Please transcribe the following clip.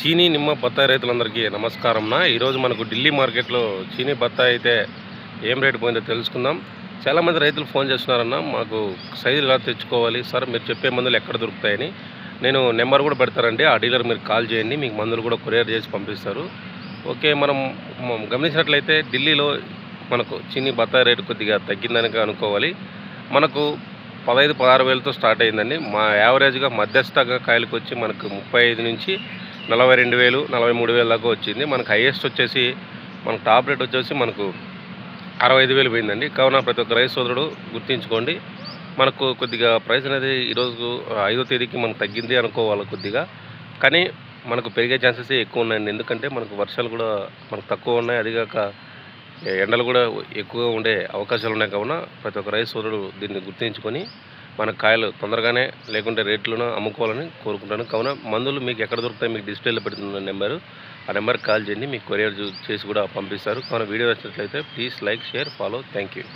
చీనీ నిమ్మ బత్తాయి రైతులందరికీ నమస్కారంనా. ఈరోజు మనకు ఢిల్లీ మార్కెట్లో చీనీ బత్తాయి అయితే ఏం రేటు పోయిందో తెలుసుకుందాం. చాలామంది రైతులు ఫోన్ చేస్తున్నారన్న, మాకు సైజు ఎలా తెచ్చుకోవాలి సార్, మీరు చెప్పే మందులు ఎక్కడ దొరుకుతాయని. నేను నెంబర్ కూడా పెడతారండి, ఆ డీలర్ మీరు కాల్ చేయండి, మీకు మందులు కూడా కొరియర్ చేసి పంపిస్తారు. ఓకే, మనం గమనించినట్లయితే ఢిల్లీలో మనకు చీనీ బత్తాయి రేటు కొద్దిగా తగ్గిందని అనుకోవాలి. మనకు 15-16 వేలతో స్టార్ట్ అయిందండి. మా యావరేజ్గా మధ్యస్థంగా కాయలకు వచ్చి మనకు 35 నుంచి 42,000, 43,000 దాకా వచ్చింది. మనకు హైయెస్ట్ వచ్చేసి మనకు టాప్ రేట్ వచ్చేసి మనకు 65,000 పోయిందండి. కావున ప్రతి ఒక్క రైతు సోదరుడు గుర్తించుకోండి. మనకు కొద్దిగా ప్రైస్ అనేది ఈరోజు 5వ తేదీకి మనకు తగ్గింది అనుకోవాలి కొద్దిగా, కానీ మనకు పెరిగే ఛాన్సెస్ ఎక్కువ ఉన్నాయండి. ఎందుకంటే మనకు వర్షాలు కూడా మనకు తక్కువ ఉన్నాయి, అదిగాక ఎండలు కూడా ఎక్కువగా ఉండే అవకాశాలు ఉన్నాయి. కావున ప్రతి ఒక్క రైతు సోదరుడు దీన్ని గుర్తించుకొని మన కాయలు తొందరగానే లేకుంటే రేట్లను అమ్ముకోవాలని కోరుకుంటాను. కావున మందులు మీకు ఎక్కడ దొరుకుతాయి, మీకు డిస్ప్లేలో పెడుతున్న నెంబరు, ఆ నెంబర్కి కాల్ చేయండి, మీకు కొరియర్ చేసి కూడా పంపిస్తారు. కావున వీడియో నచ్చినట్లయితే please like, share, follow. Thank you.